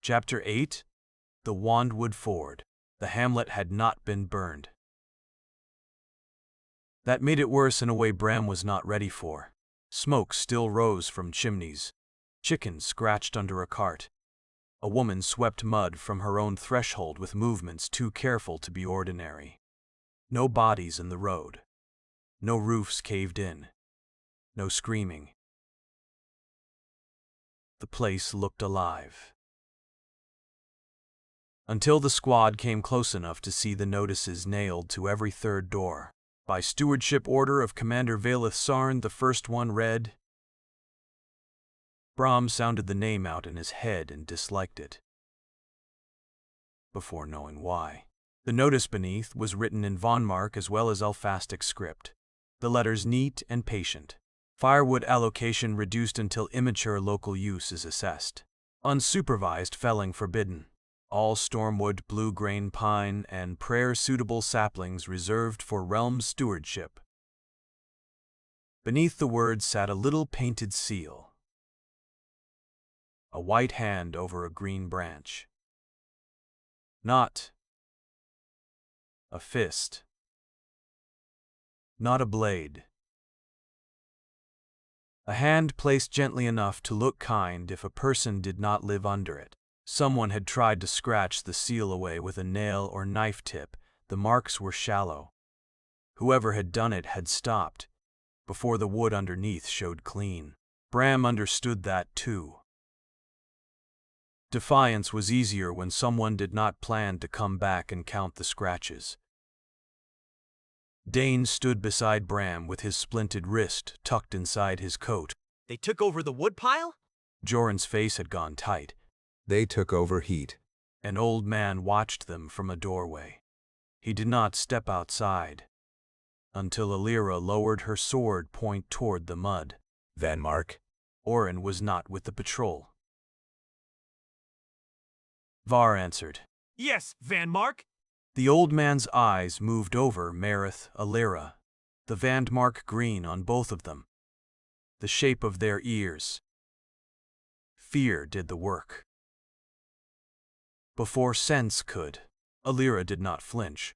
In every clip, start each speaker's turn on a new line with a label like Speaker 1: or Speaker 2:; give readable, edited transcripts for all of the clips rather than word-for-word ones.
Speaker 1: Chapter 8. The Wandwood Ford. The hamlet had not been burned. That made it worse in a way Bram was not ready for. Smoke still rose from chimneys. Chickens scratched under a cart. A woman swept mud from her own threshold with movements too careful to be ordinary. No bodies in the road. No roofs caved in. No screaming. The place looked alive. Until the squad came close enough to see the notices nailed to every third door. By stewardship order of Commander Valeth Sarn, the first one read. Bram sounded the name out in his head and disliked it, before knowing why. The notice beneath was written in Vonmark as well as Elfastic script. The letters neat and patient. Firewood allocation reduced until immature local use is assessed. Unsupervised felling forbidden. All stormwood, blue-grain pine, and prayer-suitable saplings reserved for realm stewardship. Beneath the words sat a little painted seal. A white hand over a green branch. Not a fist. Not a blade. A hand placed gently enough to look kind if a person did not live under it. Someone had tried to scratch the seal away with a nail or knife tip. The marks were shallow. Whoever had done it had stopped before the wood underneath showed clean. Bram understood that too. Defiance was easier when someone did not plan to come back and count the scratches. Dane stood beside Bram with his splinted wrist tucked inside his coat.
Speaker 2: They took over the woodpile?
Speaker 1: Joran's face had gone tight.
Speaker 3: They took over heat.
Speaker 1: An old man watched them from a doorway. He did not step outside until Alira lowered her sword point toward the mud.
Speaker 3: Vanmark?
Speaker 1: Orin was not with the patrol. Var answered.
Speaker 2: Yes, Vanmark.
Speaker 1: The old man's eyes moved over Marith, Alira, the Vandmark green on both of them. The shape of their ears. Fear did the work. Before sense could, Alira did not flinch.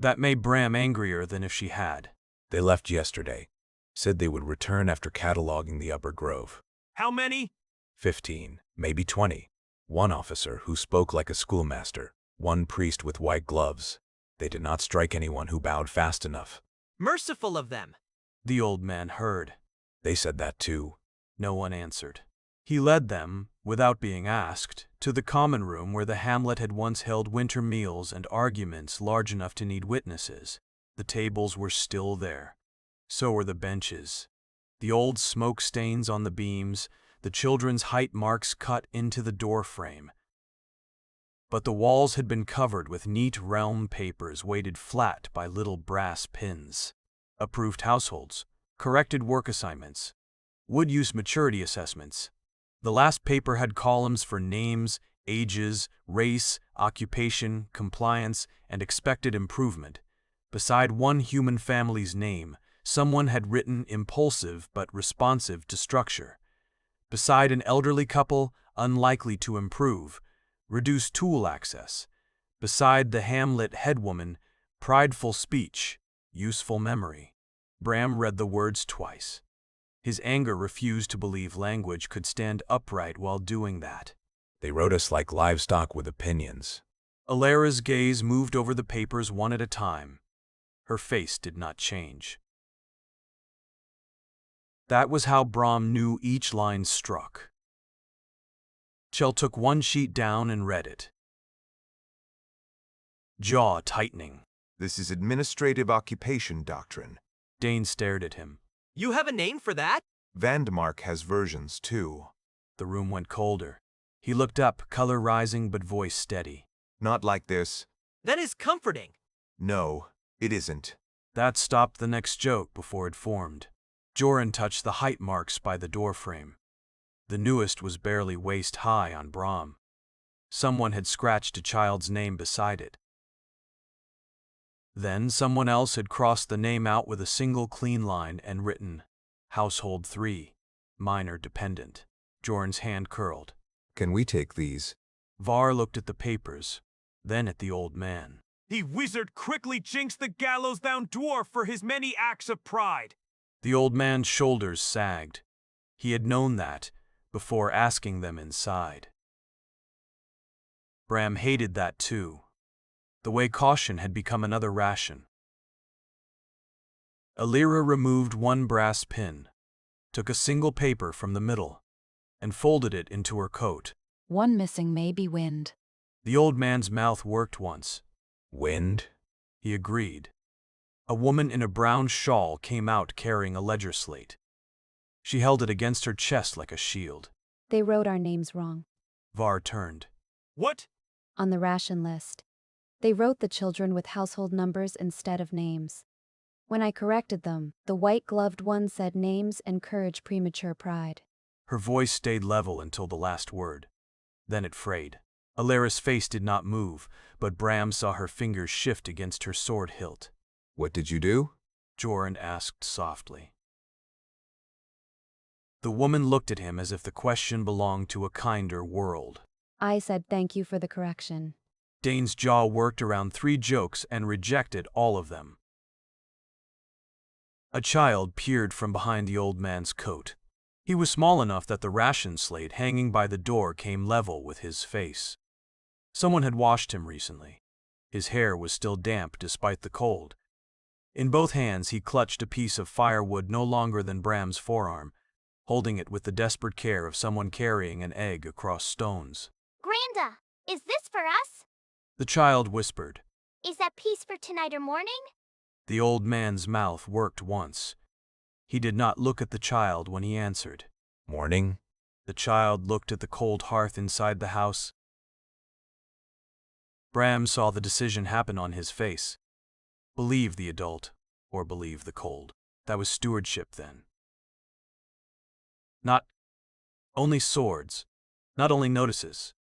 Speaker 1: That made Bram angrier than if she had.
Speaker 3: They left yesterday. Said they would return after cataloging the upper grove.
Speaker 2: How many?
Speaker 3: 15, maybe 20. One officer who spoke like a schoolmaster. One priest with white gloves. They did not strike anyone who bowed fast enough.
Speaker 2: Merciful of them.
Speaker 1: The old man heard.
Speaker 3: They said that too.
Speaker 1: No one answered. He led them, without being asked, to the common room where the hamlet had once held winter meals and arguments large enough to need witnesses. The tables were still there. So were the benches. The old smoke stains on the beams, the children's height marks cut into the door frame. But the walls had been covered with neat realm papers weighted flat by little brass pins. Approved households, corrected work assignments, wood use maturity assessments. The last paper had columns for names, ages, race, occupation, compliance, and expected improvement. Beside one human family's name, someone had written impulsive but responsive to structure. Beside an elderly couple, unlikely to improve, reduced tool access. Beside the hamlet headwoman, prideful speech, useful memory. Bram read the words twice. His anger refused to believe language could stand upright while doing that.
Speaker 3: They wrote us like livestock with opinions.
Speaker 1: Alira's gaze moved over the papers one at a time. Her face did not change. That was how Bram knew each line struck. Chell took one sheet down and read it. Jaw tightening.
Speaker 4: This is administrative occupation doctrine.
Speaker 1: Dane stared at him.
Speaker 2: You have a name for that?
Speaker 4: Vandmark has versions too.
Speaker 1: The room went colder. He looked up, color rising but voice steady.
Speaker 4: Not like this.
Speaker 2: That is comforting.
Speaker 4: No, it isn't.
Speaker 1: That stopped the next joke before it formed. Joran touched the height marks by the doorframe. The newest was barely waist high on Bram. Someone had scratched a child's name beside it. Then someone else had crossed the name out with a single clean line and written, Household 3, Minor Dependent. Jorn's hand curled.
Speaker 4: Can we take these?
Speaker 1: Var looked at the papers, then at the old man.
Speaker 2: The wizard quickly jinxed the gallows-bound dwarf for his many acts of pride.
Speaker 1: The old man's shoulders sagged. He had known that before asking them inside. Bram hated that too. The way caution had become another ration. Alira removed one brass pin, took a single paper from the middle, and folded it into her coat.
Speaker 5: One missing may be wind.
Speaker 1: The old man's mouth worked once.
Speaker 3: Wind?
Speaker 1: He agreed. A woman in a brown shawl came out carrying a ledger slate. She held it against her chest like a shield.
Speaker 6: They wrote our names wrong.
Speaker 1: Var turned.
Speaker 2: What?
Speaker 6: On the ration list. They wrote the children with household numbers instead of names. When I corrected them, the white-gloved one said names encourage premature pride.
Speaker 1: Her voice stayed level until the last word. Then it frayed. Alira's face did not move, but Bram saw her fingers shift against her sword hilt.
Speaker 4: What did you do?
Speaker 1: Jorn asked softly. The woman looked at him as if the question belonged to a kinder world.
Speaker 6: I said thank you for the correction.
Speaker 1: Dane's jaw worked around 3 jokes and rejected all of them. A child peered from behind the old man's coat. He was small enough that the ration slate hanging by the door came level with his face. Someone had washed him recently. His hair was still damp despite the cold. In both hands he clutched a piece of firewood no longer than Bram's forearm, holding it with the desperate care of someone carrying an egg across stones.
Speaker 7: Granda, is this for us?
Speaker 1: The child whispered.
Speaker 7: Is that piece for tonight or morning?
Speaker 1: The old man's mouth worked once. He did not look at the child when he answered.
Speaker 3: Morning?
Speaker 1: The child looked at the cold hearth inside the house. Bram saw the decision happen on his face. Believe the adult, or believe the cold. That was stewardship then. Not only swords, not only notices.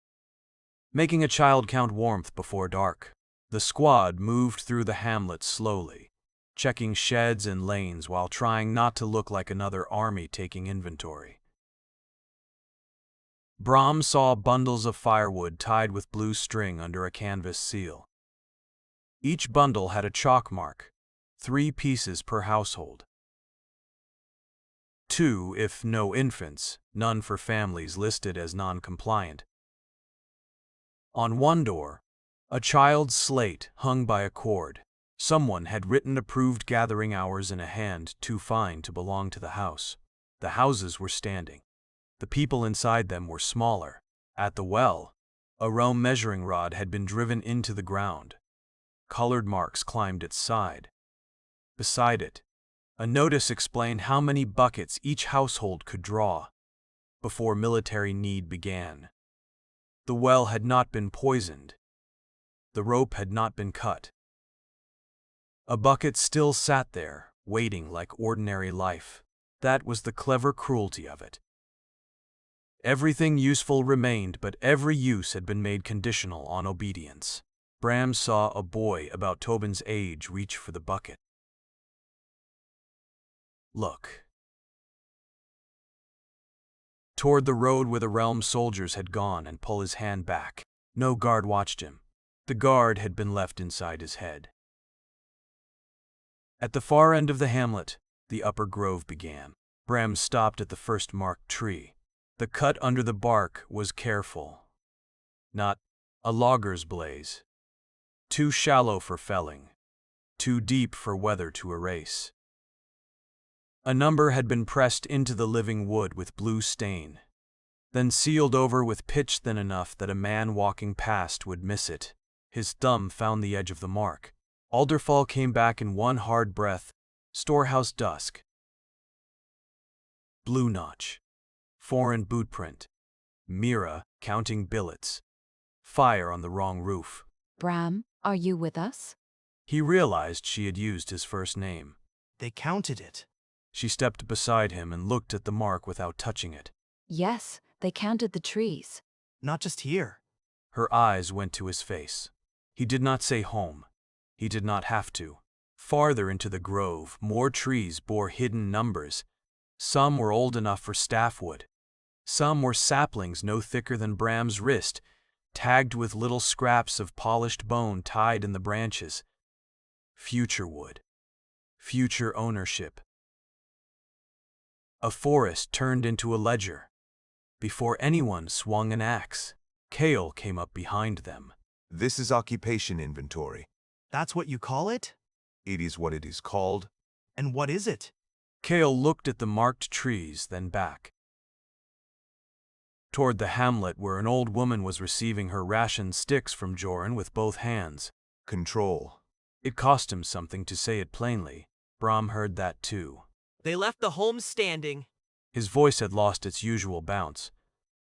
Speaker 1: Making a child count warmth before dark. The squad moved through the hamlet slowly, checking sheds and lanes while trying not to look like another army taking inventory. Bram saw bundles of firewood tied with blue string under a canvas seal. Each bundle had a chalk mark, 3 pieces per household. 2 if no infants, none for families listed as non-compliant. On one door, a child's slate hung by a cord. Someone had written approved gathering hours in a hand too fine to belong to the house. The houses were standing. The people inside them were smaller. At the well, a Rome measuring rod had been driven into the ground. Colored marks climbed its side. Beside it, a notice explained how many buckets each household could draw before military need began. The well had not been poisoned. The rope had not been cut. A bucket still sat there, waiting like ordinary life. That was the clever cruelty of it. Everything useful remained, but every use had been made conditional on obedience. Bram saw a boy about Tobin's age reach for the bucket. Look. Toward the road where the realm soldiers had gone and pull his hand back. No guard watched him. The guard had been left inside his head. At the far end of the hamlet, the upper grove began. Bram stopped at the first marked tree. The cut under the bark was careful. Not a logger's blaze. Too shallow for felling. Too deep for weather to erase. A number had been pressed into the living wood with blue stain, then sealed over with pitch thin enough that a man walking past would miss it. His thumb found the edge of the mark. Alderfall came back in one hard breath. Storehouse dusk. Blue notch. Foreign boot print. Mira counting billets. Fire on the wrong roof.
Speaker 5: Bram, are you with us?
Speaker 1: He realized she had used his first name.
Speaker 2: They counted it.
Speaker 1: She stepped beside him and looked at the mark without touching it.
Speaker 5: Yes, they counted the trees.
Speaker 2: Not just here.
Speaker 1: Her eyes went to his face. He did not say home. He did not have to. Farther into the grove, more trees bore hidden numbers. Some were old enough for staffwood. Some were saplings no thicker than Bram's wrist, tagged with little scraps of polished bone tied in the branches. Future wood. Future ownership. A forest turned into a ledger. Before anyone swung an axe, Kale came up behind them.
Speaker 8: This is occupation inventory.
Speaker 2: That's what you call it?
Speaker 8: It is what it is called.
Speaker 2: And what is it?
Speaker 1: Kale looked at the marked trees, then back toward the hamlet where an old woman was receiving her ration sticks from Joran with both hands.
Speaker 8: Control.
Speaker 1: It cost him something to say it plainly. Bram heard that too.
Speaker 9: They left the home standing.
Speaker 1: His voice had lost its usual bounce.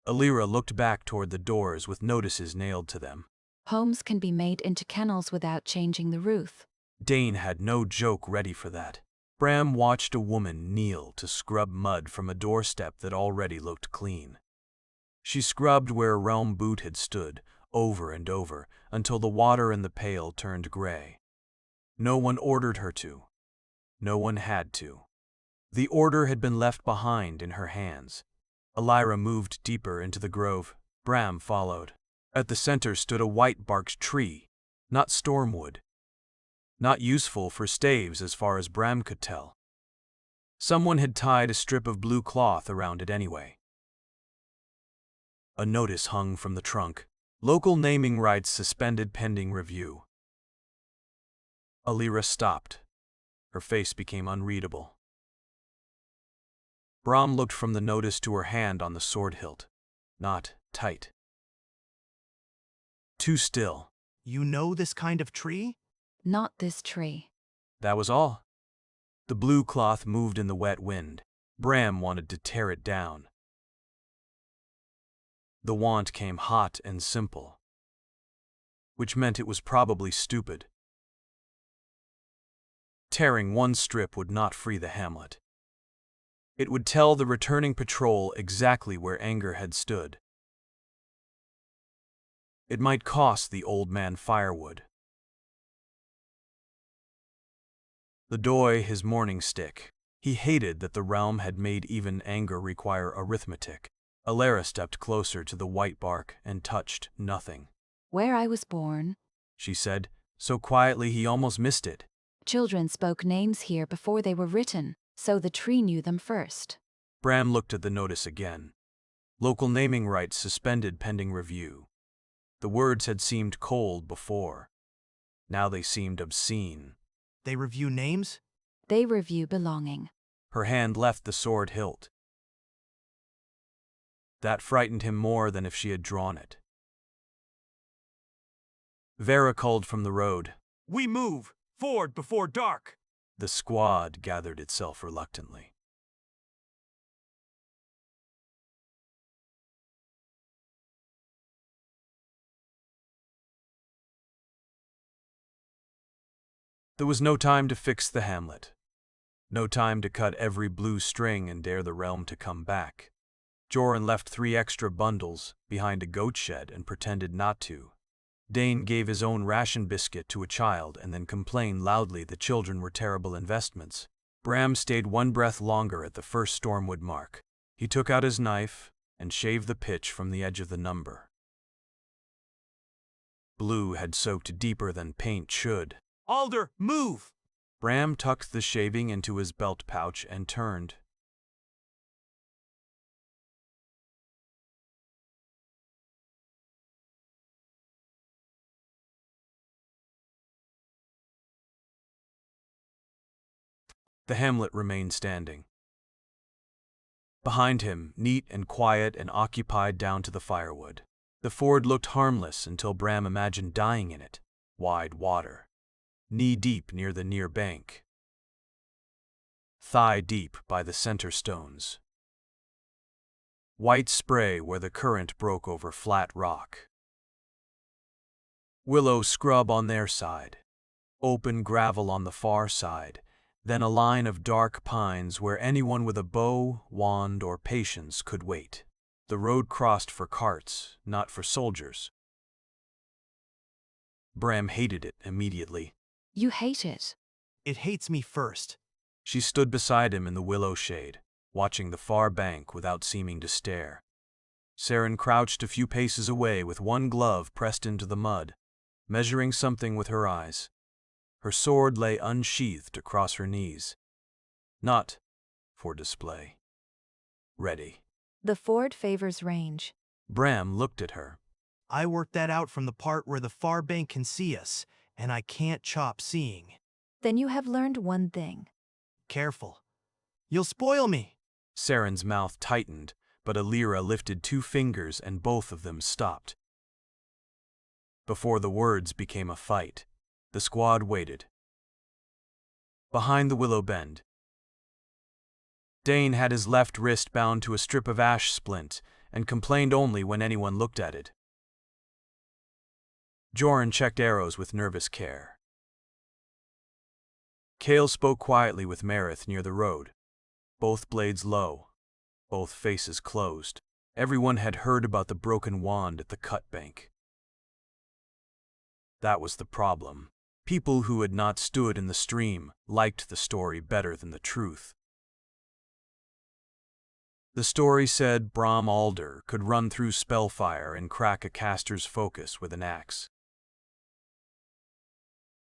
Speaker 1: Alira looked back toward the doors with notices nailed to them.
Speaker 5: Homes can be made into kennels without changing the roof.
Speaker 1: Dane had no joke ready for that. Bram watched a woman kneel to scrub mud from a doorstep that already looked clean. She scrubbed where a realm boot had stood, over and over, until the water in the pail turned gray. No one ordered her to. No one had to. The order had been left behind in her hands. Alira moved deeper into the grove. Bram followed. At the center stood a white-barked tree, not stormwood. Not useful for staves as far as Bram could tell. Someone had tied a strip of blue cloth around it anyway. A notice hung from the trunk. Local naming rights suspended pending review. Alira stopped. Her face became unreadable. Bram looked from the notice to her hand on the sword hilt. Not tight. Too still.
Speaker 2: You know this kind of tree?
Speaker 5: Not this tree.
Speaker 1: That was all. The blue cloth moved in the wet wind. Bram wanted to tear it down. The want came hot and simple, which meant it was probably stupid. Tearing one strip would not free the hamlet. It would tell the returning patrol exactly where anger had stood. It might cost the old man firewood. The doy his morning stick. He hated that the realm had made even anger require arithmetic. Alira stepped closer to the white bark and touched nothing.
Speaker 5: Where I was born,
Speaker 1: She said, so quietly he almost missed it.
Speaker 5: children spoke names here before they were written, so the tree knew them first.
Speaker 1: Bram looked at the notice again. Local naming rights suspended pending review. The words had seemed cold before. Now they seemed obscene.
Speaker 2: They review names?
Speaker 5: They review belonging.
Speaker 1: Her hand left the sword hilt. That frightened him more than if she had drawn it. Vera called from the road.
Speaker 2: We move! Forward before dark!
Speaker 1: The squad gathered itself reluctantly. There was no time to fix the hamlet. No time to cut every blue string and dare the realm to come back. Joran left 3 extra bundles behind a goat shed and pretended not to. Dane gave his own ration biscuit to a child and then complained loudly that children were terrible investments. Bram stayed 1 breath longer at the first stormwood mark. He took out his knife and shaved the pitch from the edge of the number. Blue had soaked deeper than paint should.
Speaker 2: Alder, move!
Speaker 1: Bram tucked the shaving into his belt pouch and turned. The hamlet remained standing. Behind him, neat and quiet and occupied down to the firewood. The ford looked harmless until Bram imagined dying in it. Wide water. Knee-deep near the near bank. Thigh-deep by the center stones. White spray where the current broke over flat rock. Willow scrub on their side. Open gravel on the far side. Then a line of dark pines where anyone with a bow, wand, or patience could wait. The road crossed for carts, not for soldiers. Bram hated it immediately.
Speaker 5: You hate it.
Speaker 2: It hates me first.
Speaker 1: She stood beside him in the willow shade, watching the far bank without seeming to stare. Saren crouched a few paces away with one glove pressed into the mud, measuring something with her eyes. Her sword lay unsheathed across her knees. Not for display. Ready.
Speaker 6: The ford favors range.
Speaker 1: Bram looked at her.
Speaker 10: I worked that out from the part where the far bank can see us, and I can't chop seeing.
Speaker 6: Then you have learned one thing.
Speaker 10: Careful. You'll spoil me.
Speaker 1: Saren's mouth tightened, but Alira lifted 2 fingers and both of them stopped. Before the words became a fight, the squad waited. Behind the willow bend, Dane had his left wrist bound to a strip of ash splint and complained only when anyone looked at it. Joran checked arrows with nervous care. Kale spoke quietly with Marith near the road, both blades low, both faces closed. Everyone had heard about the broken wand at the cut bank. That was the problem. People who had not stood in the stream liked the story better than the truth. The story said Bram Alder could run through spellfire and crack a caster's focus with an axe.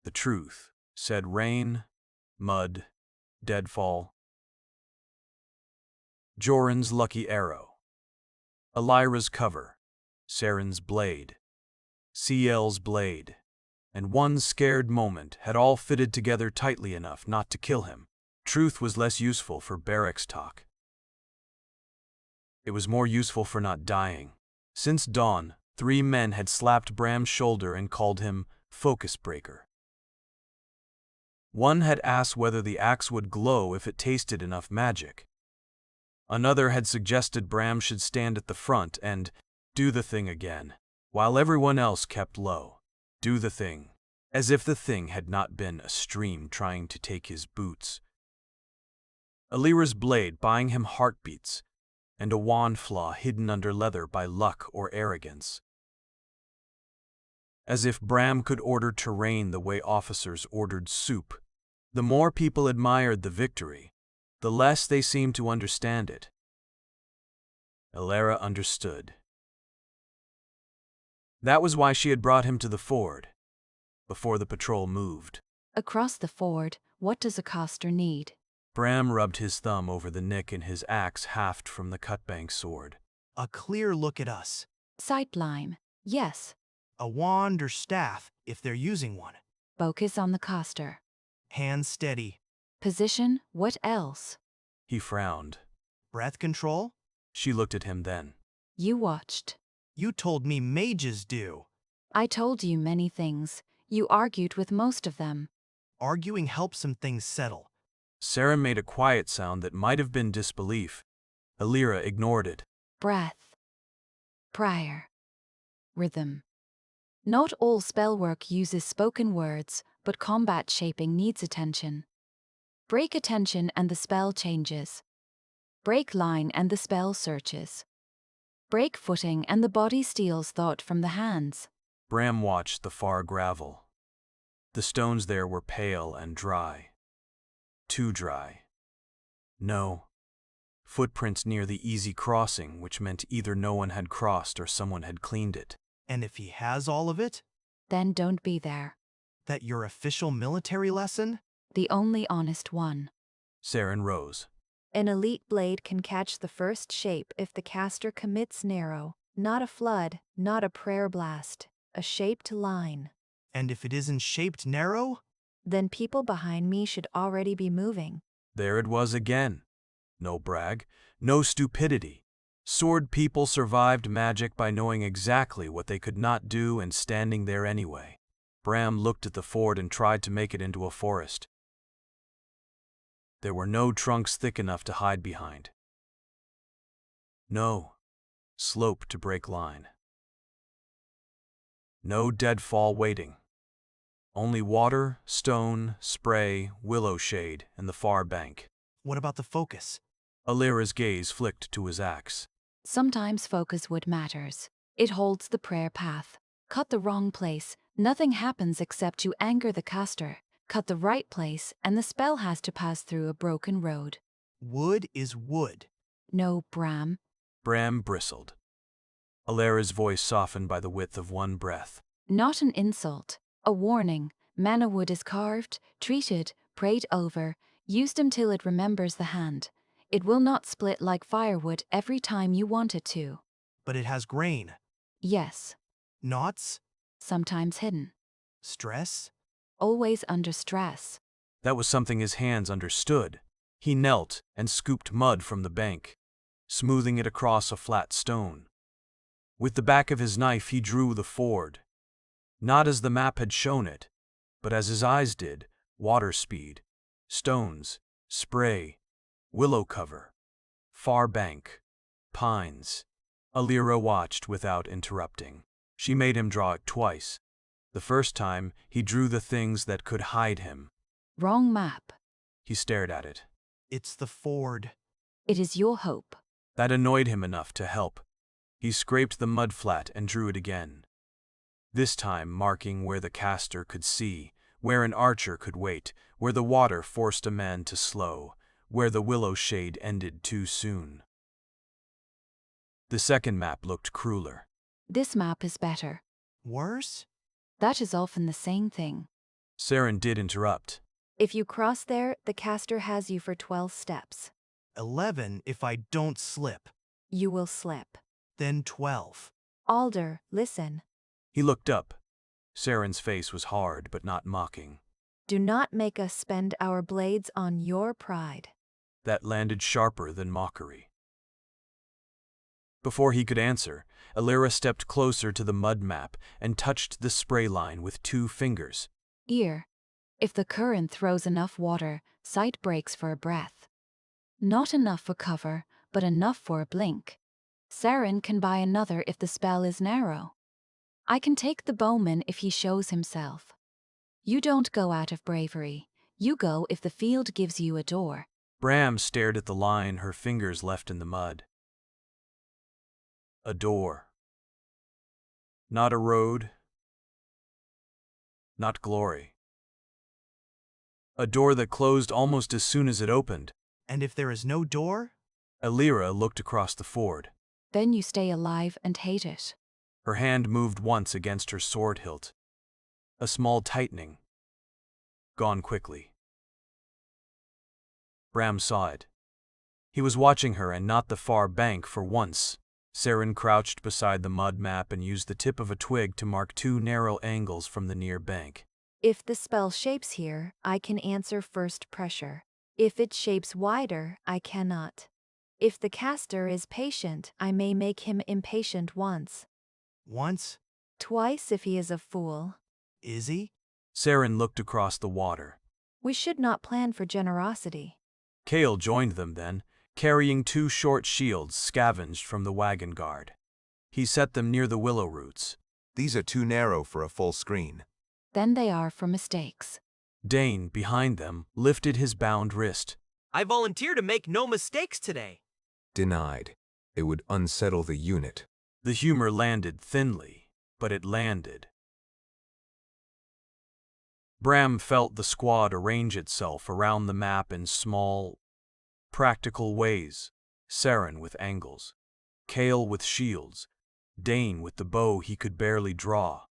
Speaker 1: The truth said rain, mud, deadfall. Joran's lucky arrow, Alira's cover, Saren's blade, CL's blade, and one scared moment had all fitted together tightly enough not to kill him. Truth was less useful for barracks talk. It was more useful for not dying. Since dawn, 3 men had slapped Bram's shoulder and called him focus breaker. One had asked whether the axe would glow if it tasted enough magic. Another had suggested Bram should stand at the front and do the thing again, while everyone else kept low. Do the thing, as if the thing had not been a stream trying to take his boots. Alira's blade buying him heartbeats, and a wand flaw hidden under leather by luck or arrogance. As if Bram could order terrain the way officers ordered soup. The more people admired the victory, the less they seemed to understand it. Alira understood. That was why she had brought him to the ford, before the patrol moved.
Speaker 5: Across the ford, what does a caster need?
Speaker 1: Bram rubbed his thumb over the nick in his axe haft from the cutbank sword.
Speaker 10: A clear look at us.
Speaker 5: Sightline, yes.
Speaker 10: A wand or staff, if they're using one.
Speaker 5: Focus on the caster.
Speaker 10: Hands steady.
Speaker 5: Position, what else?
Speaker 1: He frowned.
Speaker 10: Breath control?
Speaker 1: She looked at him then.
Speaker 5: You watched.
Speaker 10: You told me mages do.
Speaker 5: I told you many things. You argued with most of them.
Speaker 10: Arguing helps some things settle.
Speaker 1: Saren made a quiet sound that might have been disbelief. Alira ignored it.
Speaker 5: Breath. Prayer. Rhythm. Not all spellwork uses spoken words, but combat shaping needs attention. Break attention and the spell changes. Break line and the spell searches. Break footing and the body steals thought from the hands.
Speaker 1: Bram watched the far gravel. The stones there were pale and dry. Too dry. No. Footprints near the easy crossing, which meant either no one had crossed or someone had cleaned it.
Speaker 10: And if he has all of it?
Speaker 5: Then don't be there.
Speaker 10: That your official military lesson?
Speaker 5: The only honest one.
Speaker 1: Saren rose.
Speaker 6: An elite blade can catch the first shape if the caster commits narrow, not a flood, not a prayer blast, a shaped line.
Speaker 10: And if it isn't shaped narrow?
Speaker 6: Then people behind me should already be moving.
Speaker 1: There it was again. No brag, no stupidity. Sword people survived magic by knowing exactly what they could not do and standing there anyway. Bram looked at the ford and tried to make it into a forest. There were no trunks thick enough to hide behind. No slope to break line. No deadfall waiting. Only water, stone, spray, willow shade, and the far bank.
Speaker 10: What about the focus?
Speaker 1: Alira's gaze flicked to his axe.
Speaker 5: Sometimes focus wood matters. It holds the prayer path. Cut the wrong place, nothing happens except you anger the caster. Cut the right place, and the spell has to pass through a broken road.
Speaker 10: Wood is wood.
Speaker 5: No, Bram.
Speaker 1: Bram bristled. Alera's voice softened by the width of one breath.
Speaker 5: Not an insult, a warning. Mana wood is carved, treated, prayed over, used until it remembers the hand. It will not split like firewood every time you want it to.
Speaker 10: But it has grain.
Speaker 5: Yes,
Speaker 10: Knots?
Speaker 5: sometimes hidden,
Speaker 10: Stress?
Speaker 5: always under stress.
Speaker 1: That was something his hands understood. He knelt and scooped mud from the bank, smoothing it across a flat stone. With the back of his knife he drew the ford. Not as the map had shown it, but as his eyes did, water speed, stones, spray, willow cover, far bank, pines. Alera watched without interrupting. She made him draw it twice. The first time, he drew the things that could hide him.
Speaker 5: Wrong map.
Speaker 1: He stared at it.
Speaker 10: It's the ford.
Speaker 5: It is your hope.
Speaker 1: That annoyed him enough to help. He scraped the mud flat and drew it again. This time marking where the caster could see, where an archer could wait, where the water forced a man to slow, where the willow shade ended too soon. The second map looked crueler.
Speaker 5: This map is better.
Speaker 10: Worse?
Speaker 5: That is often the same thing.
Speaker 1: Saren did interrupt.
Speaker 6: If you cross there, the caster has you for 12 steps.
Speaker 10: 11 if I don't slip.
Speaker 6: You will slip.
Speaker 10: Then 12.
Speaker 6: Alder, listen.
Speaker 1: He looked up. Saren's face was hard but not mocking.
Speaker 6: Do not make us spend our blades on your pride.
Speaker 1: That landed sharper than mockery. Before he could answer, Alera stepped closer to the mud map and touched the spray line with 2 fingers.
Speaker 5: Ear. If the current throws enough water, sight breaks for a breath. Not enough for cover, but enough for a blink. Saren can buy another if the spell is narrow. I can take the bowman if he shows himself. You don't go out of bravery. You go if the field gives you a door.
Speaker 1: Bram stared at the line her fingers left in the mud. A door. Not a road. Not glory. A door that closed almost as soon as it opened.
Speaker 10: And if there is no door?
Speaker 1: Alera looked across the ford.
Speaker 5: Then you stay alive and hate it.
Speaker 1: Her hand moved once against her sword hilt. A small tightening. Gone quickly. Bram saw it. He was watching her and not the far bank for once. Saren crouched beside the mud map and used the tip of a twig to mark 2 narrow angles from the near bank.
Speaker 6: If the spell shapes here, I can answer first pressure. If it shapes wider, I cannot. If the caster is patient, I may make him impatient once.
Speaker 10: Once?
Speaker 6: Twice if he is a fool.
Speaker 10: Is he?
Speaker 1: Saren looked across the water.
Speaker 6: We should not plan for generosity.
Speaker 1: Kale joined them then, carrying 2 short shields scavenged from the wagon guard. He set them near the willow roots.
Speaker 8: These are too narrow for a full screen.
Speaker 5: Then they are for mistakes.
Speaker 1: Dane, behind them, lifted his bound wrist.
Speaker 9: I volunteer to make no mistakes today.
Speaker 4: Denied. It would unsettle the unit.
Speaker 1: The humor landed thinly, but it landed. Bram felt the squad arrange itself around the map in small, practical ways. Saren with angles, Kale with shields, Dane with the bow he could barely draw.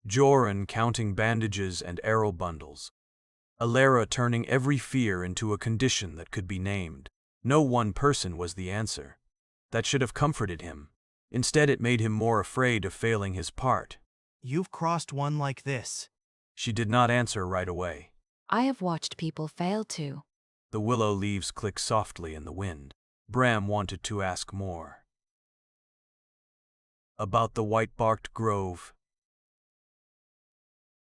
Speaker 1: Joran counting bandages and arrow bundles. Alera turning every fear into a condition that could be named. No one person was the answer. That should have comforted him. Instead, it made him more afraid of failing his part.
Speaker 10: You've crossed one like this.
Speaker 1: She did not answer right away.
Speaker 5: I have watched people fail too.
Speaker 1: The willow leaves clicked softly in the wind. Bram wanted to ask more. About the white-barked grove.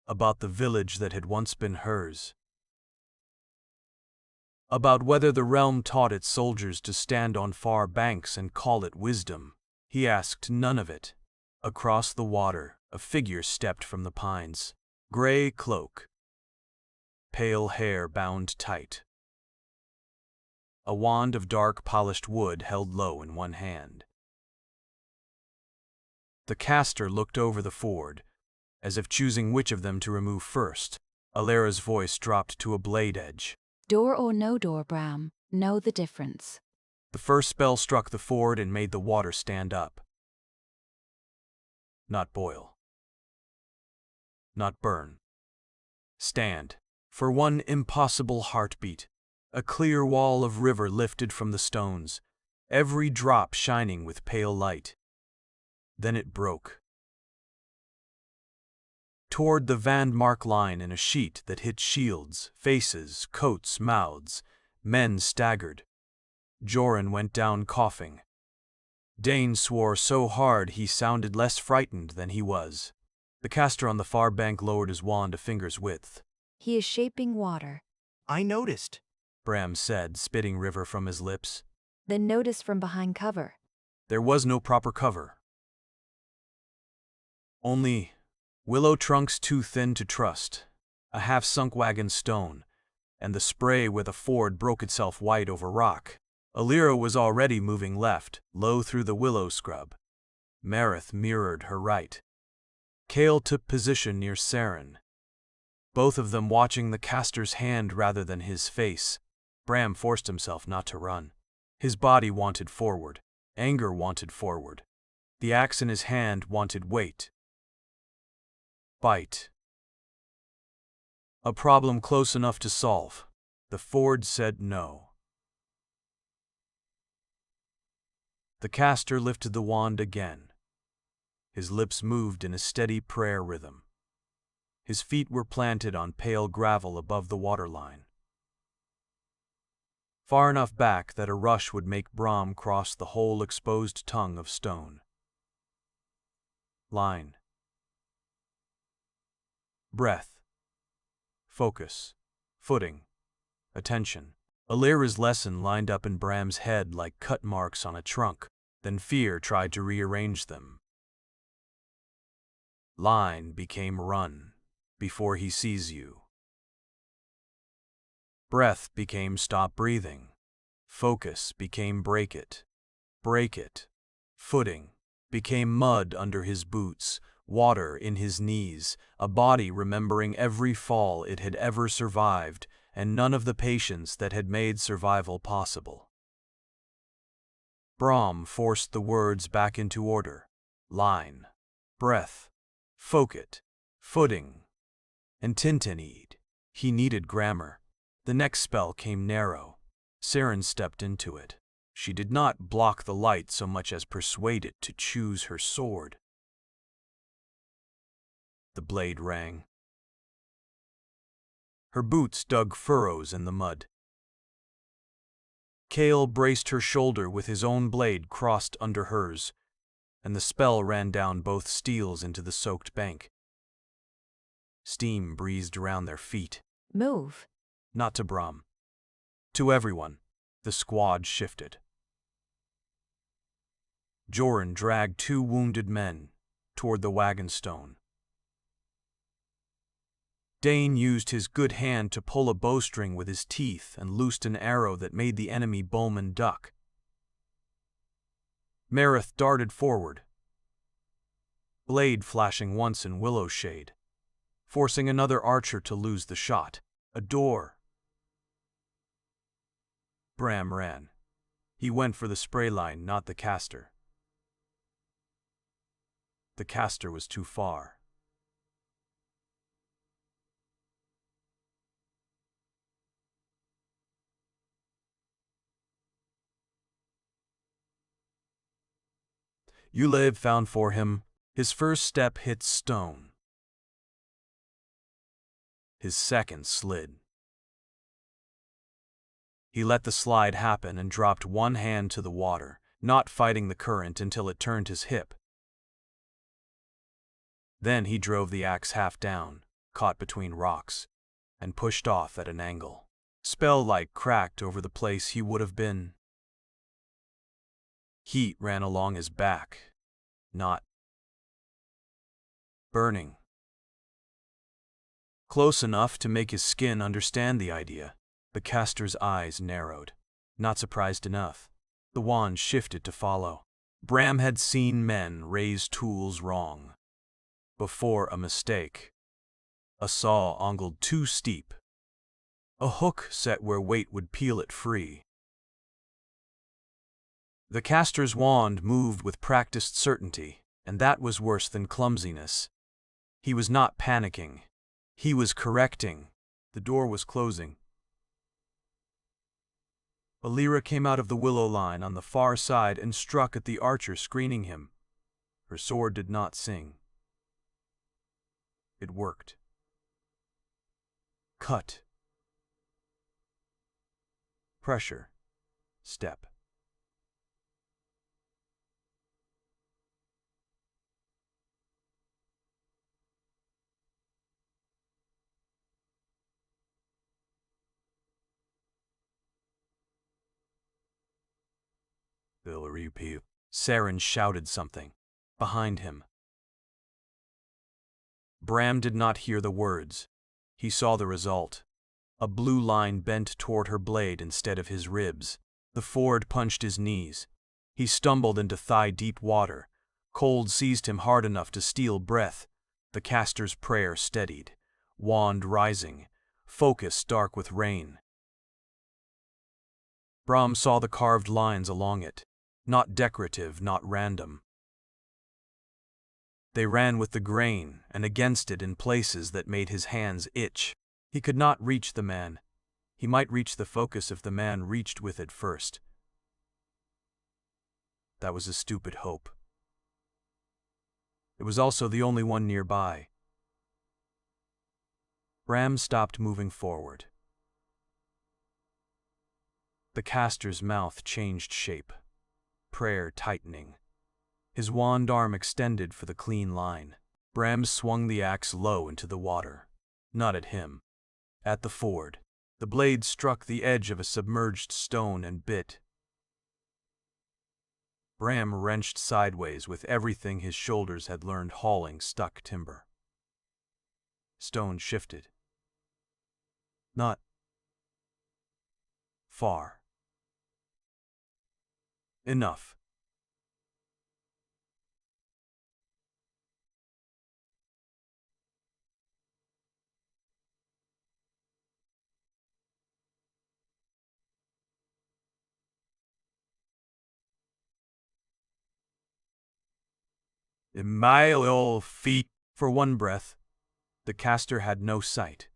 Speaker 1: About the village that had once been hers. About whether the realm taught its soldiers to stand on far banks and call it wisdom. He asked none of it. Across the water, a figure stepped from the pines. Gray cloak. Pale hair bound tight. A wand of dark polished wood held low in one hand. The caster looked over the ford, as if choosing which of them to remove first. Alera's voice dropped to a blade edge.
Speaker 5: Door or no door, Bram, know the difference.
Speaker 1: The first spell struck the ford and made the water stand up. Not boil. Not burn. Stand. For one impossible heartbeat. A clear wall of river lifted from the stones, every drop shining with pale light. Then it broke. Toward the Van Mark line in a sheet that hit shields, faces, coats, mouths, men staggered. Joran went down coughing. Dane swore so hard he sounded less frightened than he was. The caster on the far bank lowered his wand a finger's width.
Speaker 6: He is shaping water.
Speaker 10: I noticed.
Speaker 1: Bram said, spitting river from his lips.
Speaker 6: Then notice from behind cover.
Speaker 1: There was no proper cover. Only willow trunks too thin to trust, a half-sunk wagon stone, and the spray where the ford broke itself white over rock. Alira was already moving left, low through the willow scrub. Marith mirrored her right. Kale took position near Saren, both of them watching the caster's hand rather than his face. Bram forced himself not to run. His body wanted forward. Anger wanted forward. The axe in his hand wanted weight. Bite. A problem close enough to solve. The ford said no. The caster lifted the wand again. His lips moved in a steady prayer rhythm. His feet were planted on pale gravel above the waterline. Far enough back that a rush would make Bram cross the whole exposed tongue of stone. Line. Breath. Focus. Footing. Attention. Alira's lesson lined up in Bram's head like cut marks on a trunk. Then fear tried to rearrange them. Line became run, before he sees you. Breath became stop breathing. Focus became break it. Break it. Footing became mud under his boots, water in his knees, a body remembering every fall it had ever survived, and none of the patience that had made survival possible. Bram forced the words back into order. Line. Breath. Focus. Footing. And Tintinid. He needed grammar. The next spell came narrow. Saren stepped into it. She did not block the light so much as persuade it to choose her sword. The blade rang. Her boots dug furrows in the mud. Kale braced her shoulder with his own blade crossed under hers, and the spell ran down both steels into the soaked bank. Steam breezed around their feet.
Speaker 6: Move.
Speaker 1: Not to Bram. To everyone. The squad shifted. Joran dragged 2 wounded men toward the wagon stone. Dane used his good hand to pull a bowstring with his teeth and loosed an arrow that made the enemy bowman duck. Marith darted forward, blade flashing once in willow shade, forcing another archer to lose the shot. A door. Bram ran. He went for the spray line, not the caster. The caster was too far. Ulev found for him. His first step hit stone. His second slid. He let the slide happen and dropped one hand to the water, not fighting the current until it turned his hip. Then he drove the axe half down, caught between rocks, and pushed off at an angle. Spell-like cracked over the place he would have been. Heat ran along his back, not burning. Close enough to make his skin understand the idea. The caster's eyes narrowed. Not surprised enough. The wand shifted to follow. Bram had seen men raise tools wrong. Before a mistake. A saw angled too steep. A hook set where weight would peel it free. The caster's wand moved with practiced certainty, and that was worse than clumsiness. He was not panicking. He was correcting. The door was closing. A lyra came out of the willow line on the far side and struck at the archer screening him. Her sword did not sing. It worked. Cut. Pressure. Step. Saren shouted something. Behind him. Bram did not hear the words. He saw the result. A blue line bent toward her blade instead of his ribs. The Ford punched his knees. He stumbled into thigh-deep water. Cold seized him hard enough to steal breath. The caster's prayer steadied. Wand rising. Focus dark with rain. Bram saw the carved lines along it. Not decorative, not random. They ran with the grain and against it in places that made his hands itch. He could not reach the man. He might reach the focus if the man reached with it first. That was a stupid hope. It was also the only one nearby. Bram stopped moving forward. The caster's mouth changed shape. Prayer tightening. His wand arm extended for the clean line. Bram swung the axe low into the water. Not at him. At the Ford. The blade struck the edge of a submerged stone and bit. Bram wrenched sideways with everything his shoulders had learned hauling stuck timber. Stone shifted. Not far. Enough. A mile feet. For one breath, the caster had no sight.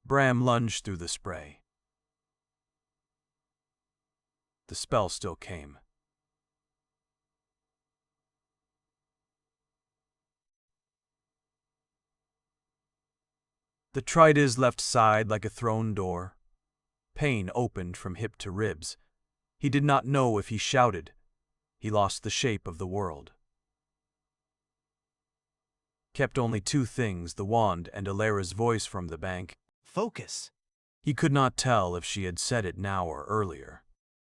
Speaker 1: Bram lunged through the spray. The spell still came. The tried his left side like a thrown door. Pain opened from hip to ribs. He did not know if he shouted. He lost the shape of the world. Kept only two things, the wand and Alara's voice from the bank.
Speaker 10: Focus.
Speaker 1: He could not tell if she had said it now or earlier.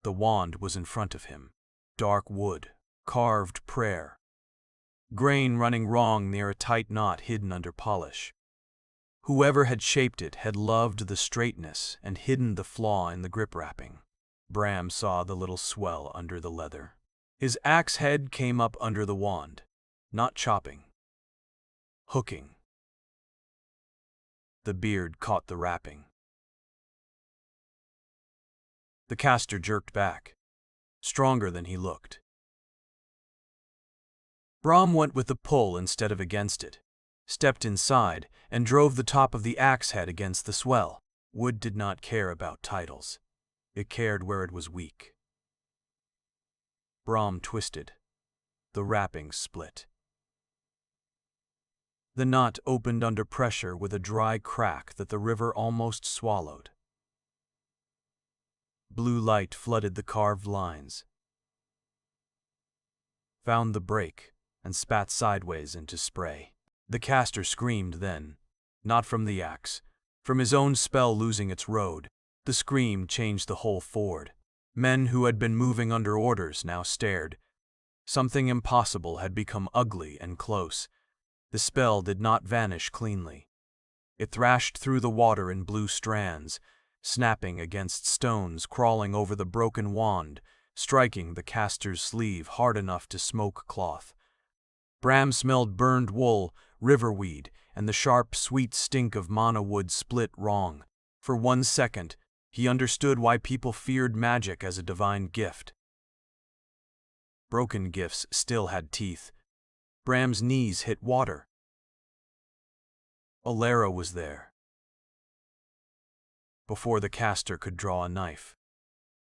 Speaker 1: The wand was in front of him. Dark wood. Carved prayer. Grain running wrong near a tight knot hidden under polish. Whoever had shaped it had loved the straightness and hidden the flaw in the grip wrapping. Bram saw the little swell under the leather. His axe head came up under the wand. Not chopping. Hooking. The beard caught the wrapping. The caster jerked back. Stronger than he looked. Bram went with the pull instead of against it. Stepped inside, and drove the top of the axe head against the swell. Wood did not care about titles. It cared where it was weak. Bram twisted. The wrapping split. The knot opened under pressure with a dry crack that the river almost swallowed. Blue light flooded the carved lines. Found the break, and spat sideways into spray. The caster screamed then, not from the axe, from his own spell losing its road. The scream changed the whole Ford. Men who had been moving under orders now stared. Something impossible had become ugly and close. The spell did not vanish cleanly. It thrashed through the water in blue strands, snapping against stones, crawling over the broken wand, striking the caster's sleeve hard enough to smoke cloth. Bram smelled burned wool, riverweed, and the sharp, sweet stink of mana wood split wrong. For 1 second, He understood why people feared magic as a divine gift. Broken gifts still had teeth. Bram's knees hit water. Alara was there. Before the caster could draw a knife,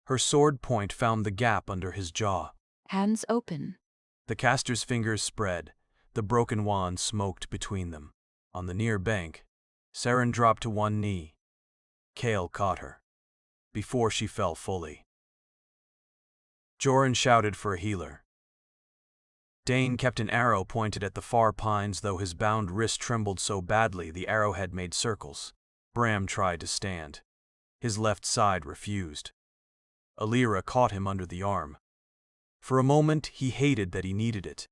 Speaker 1: her sword point found the gap under his jaw.
Speaker 5: Hands open.
Speaker 1: The caster's fingers spread. The broken wand smoked between them. On the near bank, Saren dropped to one knee. Kale caught her before she fell fully. Joran shouted for a healer. Dane kept an arrow pointed at the far pines, though his bound wrist trembled so badly the arrowhead made circles. Bram tried to stand. His left side refused. Alara caught him under the arm. For a moment he hated that he needed it.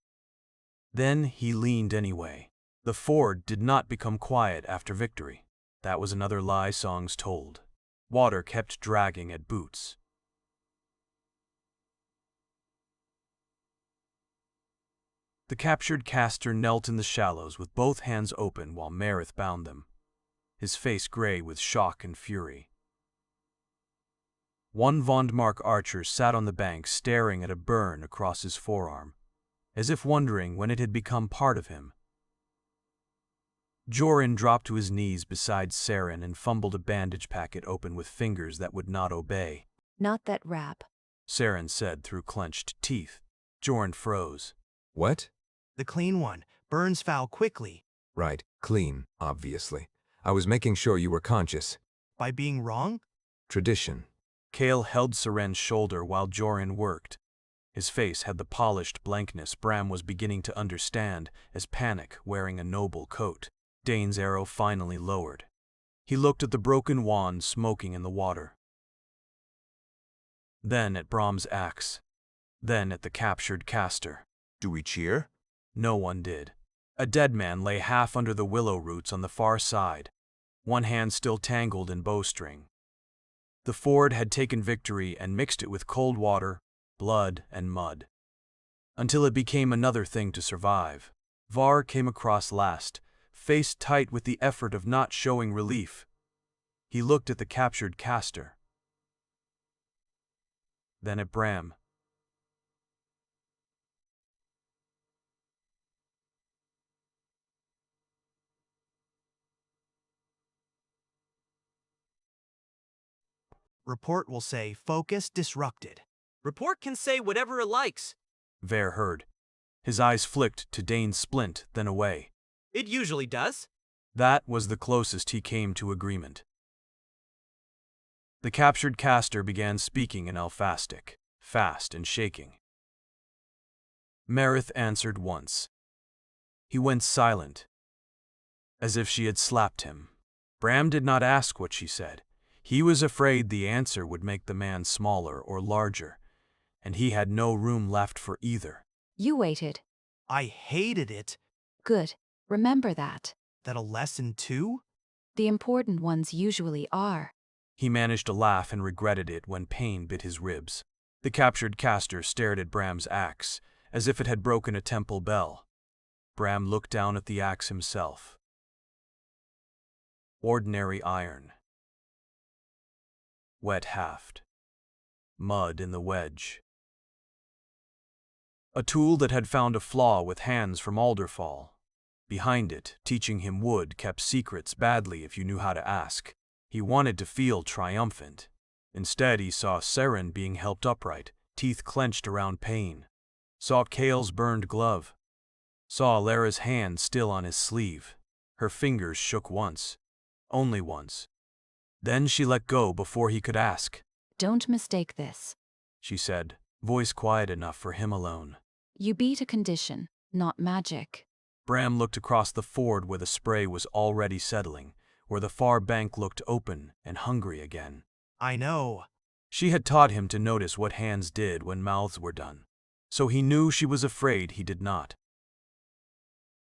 Speaker 1: Then he leaned anyway. The ford did not become quiet after victory. That was another lie songs told. Water kept dragging at boots. The captured caster knelt in the shallows with both hands open while Marith bound them, his face gray with shock and fury. One Vondmark archer sat on the bank staring at a burn across his forearm, as if wondering when it had become part of him. Joran dropped to his knees beside Saren and fumbled a bandage packet open with fingers that would not obey.
Speaker 6: Not that wrap.
Speaker 1: Saren said through clenched teeth. Joran froze.
Speaker 4: What?
Speaker 10: The clean one. Burns foul quickly.
Speaker 4: Right, clean, obviously. I was making sure you were conscious.
Speaker 10: By being wrong?
Speaker 4: Tradition.
Speaker 1: Kale held Saren's shoulder while Joran worked. His face had the polished blankness Bram was beginning to understand as panic wearing a noble coat. Dane's arrow finally lowered. He looked at the broken wand smoking in the water. Then at Bram's axe. Then at the captured caster.
Speaker 8: Do we cheer?
Speaker 1: No one did. A dead man lay half under the willow roots on the far side, one hand still tangled in bowstring. The ford had taken victory and mixed it with cold water, blood, and mud, until it became another thing to survive. Var came across last, face tight with the effort of not showing relief. He looked at the captured caster, then at Bram.
Speaker 10: Report will say focus disrupted.
Speaker 9: Report can say whatever it likes.
Speaker 1: Ver heard. His eyes flicked to Dane's splint, then away.
Speaker 9: It usually does.
Speaker 1: That was the closest he came to agreement. The captured caster began speaking in Alphastic, fast and shaking. Marith answered once. He went silent, as if she had slapped him. Bram did not ask what she said. He was afraid the answer would make the man smaller or larger, and he had no room left for either.
Speaker 5: You waited.
Speaker 10: I hated it.
Speaker 5: Good. Remember that.
Speaker 10: That a lesson too?
Speaker 5: The important ones usually are.
Speaker 1: He managed to laugh and regretted it when pain bit his ribs. The captured caster stared at Bram's axe, as if it had broken a temple bell. Bram looked down at the axe himself. Ordinary iron. Wet haft. Mud in the wedge. A tool that had found a flaw with hands from Alderfall. Behind it, teaching him wood kept secrets badly if you knew how to ask. He wanted to feel triumphant. Instead, he saw Saren being helped upright, teeth clenched around pain. Saw Kale's burned glove. Saw Alara's hand still on his sleeve. Her fingers shook once. Only once. Then she let go before he could ask.
Speaker 5: Don't mistake this,
Speaker 1: she said, voice quiet enough for him alone.
Speaker 5: You beat a condition, not magic.
Speaker 1: Bram looked across the ford where the spray was already settling, where the far bank looked open and hungry again.
Speaker 10: I know.
Speaker 1: She had taught him to notice what hands did when mouths were done, so he knew she was afraid he did not.